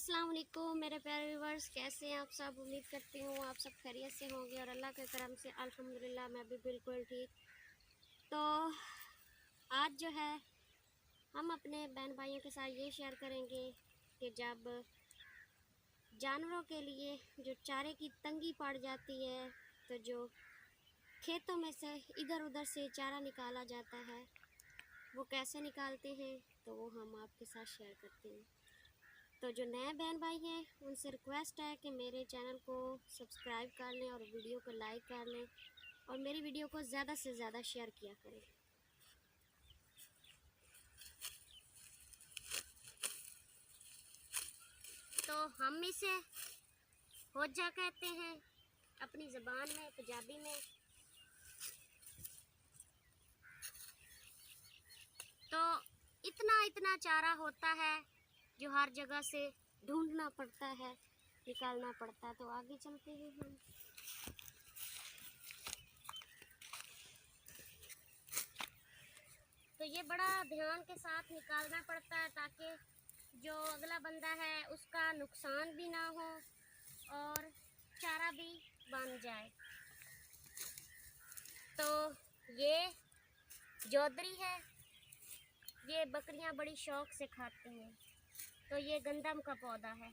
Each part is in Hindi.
अस्सलाम वालेकुम मेरे प्यारे व्यूवर्स, कैसे हैं आप सब। उम्मीद करती हूँ आप सब खैरियत से होंगे और अल्लाह के करम से अल्हम्दुलिल्लाह मैं भी बिल्कुल ठीक। तो आज जो है हम अपने बहन भाइयों के साथ ये शेयर करेंगे कि जब जानवरों के लिए जो चारे की तंगी पड़ जाती है तो जो खेतों में से इधर उधर से चारा निकाला जाता है वो कैसे निकालते हैं, तो वो हम आपके साथ शेयर करते हैं। तो जो नए बहन भाई हैं उनसे रिक्वेस्ट है कि मेरे चैनल को सब्सक्राइब कर लें और वीडियो को लाइक कर लें और मेरी वीडियो को ज़्यादा से ज़्यादा शेयर किया करें। तो हम इसे होजा कहते हैं अपनी ज़बान में, पंजाबी में। तो इतना इतना चारा होता है जो हर जगह से ढूंढना पड़ता है, निकालना पड़ता है। तो आगे चलते हैं हम। तो ये बड़ा ध्यान के साथ निकालना पड़ता है ताकि जो अगला बंदा है उसका नुकसान भी ना हो और चारा भी बन जाए। तो ये जोदरी है, ये बकरियां बड़ी शौक से खाती हैं। तो ये गंदम का पौधा है।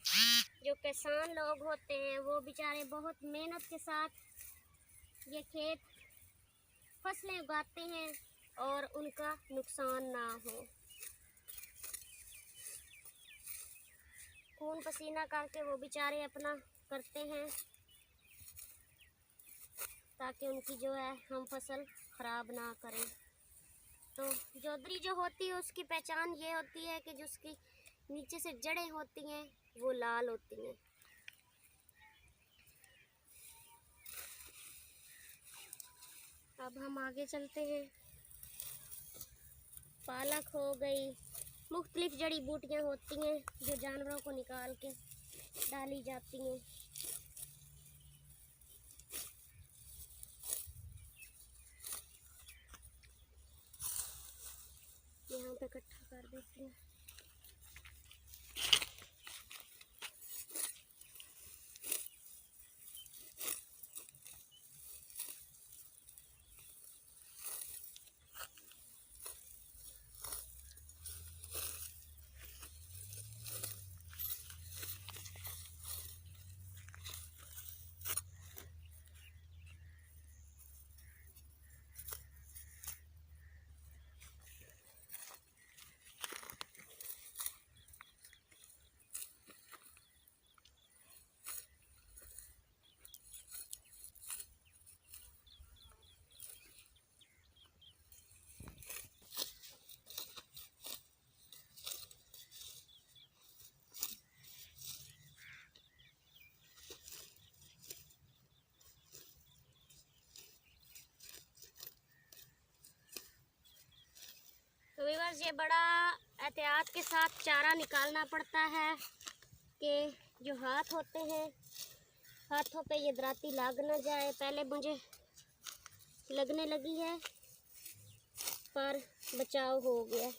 जो किसान लोग होते हैं वो बेचारे बहुत मेहनत के साथ ये खेत फसलें उगाते हैं और उनका नुकसान ना हो। खून पसीना करके वो बेचारे अपना करते हैं ताकि उनकी जो है हम फसल ख़राब ना करें। तो जोदरी जो होती है उसकी पहचान ये होती है कि जो उसकी नीचे से जड़ें होती हैं वो लाल होती हैं। अब हम आगे चलते हैं। पालक हो गई, मुख्तलिफ जड़ी बूटियाँ होती हैं जो जानवरों को निकाल के डाली जाती हैं। यहाँ पे इकट्ठा कर देती हैं। तो व्यूअर्स ये बड़ा एहतियात के साथ चारा निकालना पड़ता है कि जो हाथ होते हैं हाथों पे ये दराती लग ना जाए। पहले मुझे लगने लगी है पर बचाव हो गया।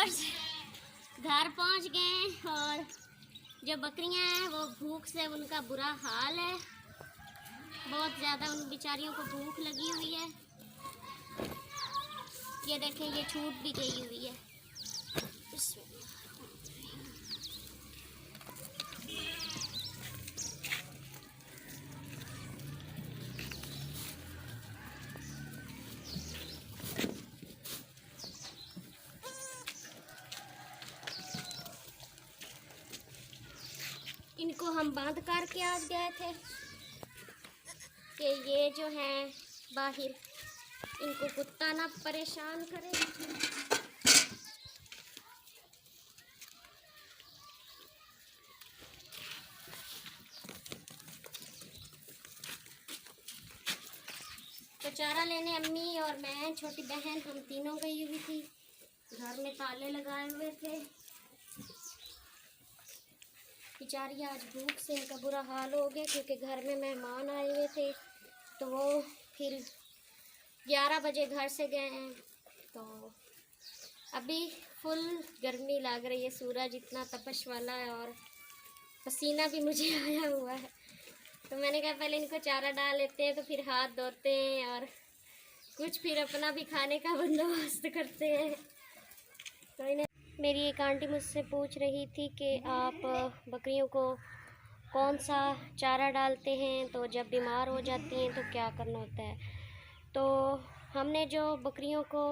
व्यूअर्स, घर पहुंच गए और जो बकरियां हैं वो भूख से उनका बुरा हाल है। बहुत ज़्यादा उन बेचारियों को भूख लगी हुई है। ये देखें, ये छूट भी गई हुई है। इनको हम बंद करके आज गए थे कि ये जो है बाहर इनको कुत्ता ना परेशान करे। तो चारा लेने अम्मी और मैं, छोटी बहन, हम तीनों गई हुई थी। घर में ताले लगाए हुए थे। बेचारी आज भूख से इनका बुरा हाल हो गया क्योंकि घर में मेहमान आए हुए थे। तो वो फिर 11 बजे घर से गए हैं। तो अभी फुल गर्मी लग रही है, सूरज इतना तपश वाला है और पसीना भी मुझे आया हुआ है। तो मैंने कहा पहले इनको चारा डाल लेते हैं, तो फिर हाथ धोते हैं और कुछ फिर अपना भी खाने का बंदोबस्त करते हैं। तो इन्हें मेरी एक आंटी मुझसे पूछ रही थी कि आप बकरियों को कौन सा चारा डालते हैं, तो जब बीमार हो जाती हैं तो क्या करना होता है। तो हमने जो बकरियों को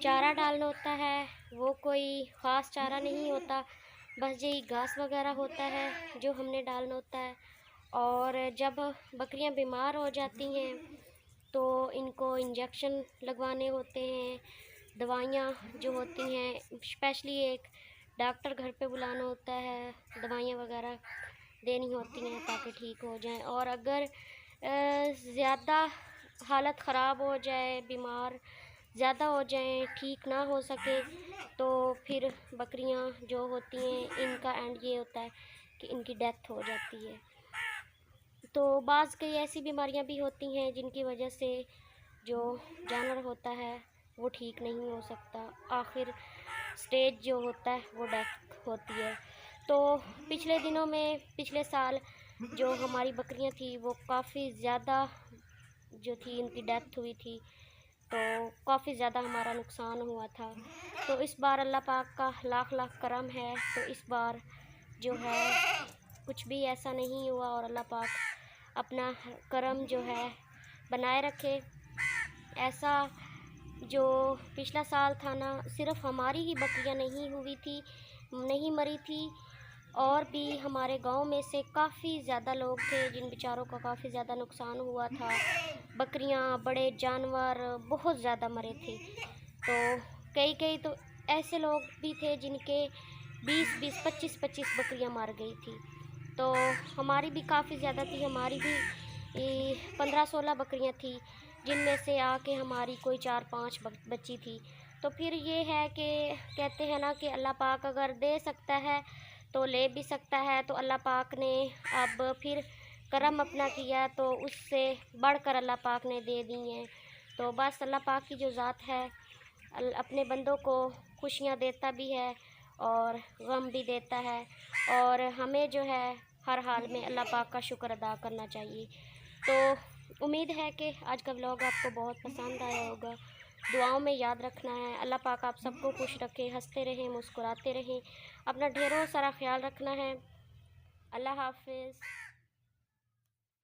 चारा डालना होता है वो कोई ख़ास चारा नहीं होता, बस यही घास वगैरह होता है जो हमने डालना होता है। और जब बकरियां बीमार हो जाती हैं तो इनको इंजेक्शन लगवाने होते हैं। दवाइयाँ जो होती हैं, स्पेशली एक डॉक्टर घर पे बुलाना होता है, दवाइयाँ वगैरह देनी होती हैं ताकि ठीक हो जाएं। और अगर ज़्यादा हालत ख़राब हो जाए, बीमार ज़्यादा हो जाएं, ठीक ना हो सके, तो फिर बकरियां जो होती हैं इनका एंड ये होता है कि इनकी डेथ हो जाती है। तो बाज़ कई ऐसी बीमारियां भी होती हैं जिनकी वजह से जो जानवर होता है वो ठीक नहीं हो सकता, आखिर स्टेज जो होता है वो डेथ होती है। तो पिछले दिनों में, पिछले साल जो हमारी बकरियां थी वो काफ़ी ज़्यादा जो थी इनकी डेथ हुई थी, तो काफ़ी ज़्यादा हमारा नुकसान हुआ था। तो इस बार अल्लाह पाक का लाख लाख करम है, तो इस बार जो है कुछ भी ऐसा नहीं हुआ और अल्लाह पाक अपना करम जो है बनाए रखे। ऐसा जो पिछला साल था ना, सिर्फ हमारी ही बकरियां नहीं मरी थी, और भी हमारे गांव में से काफ़ी ज़्यादा लोग थे जिन बेचारों का काफ़ी ज़्यादा नुकसान हुआ था। बकरियां, बड़े जानवर बहुत ज़्यादा मरे थे। तो कई तो ऐसे लोग भी थे जिनके 20-20, 25-25 बकरियां मर गई थी। तो हमारी भी काफ़ी ज़्यादा थी, हमारी भी 15-16 बकरियां थी, जिनमें से आके हमारी कोई 4-5 बची थी। तो फिर ये है कि कहते हैं ना कि अल्लाह पाक अगर दे सकता है तो ले भी सकता है। तो अल्लाह पाक ने अब फिर करम अपना किया, तो उससे बढ़कर अल्लाह पाक ने दे दी हैं। तो बस अल्लाह पाक की जो ज़ात है, अपने बंदों को खुशियाँ देता भी है और गम भी देता है, और हमें जो है हर हाल में अल्लाह पाक का शुक्र अदा करना चाहिए। तो उम्मीद है कि आज का व्लॉग आपको बहुत पसंद आया होगा। दुआओं में याद रखना है। अल्लाह पाक आप सबको खुश रखे, हंसते रहें, मुस्कुराते रहें, अपना ढेरों सारा ख्याल रखना है। अल्लाह हाफिज़।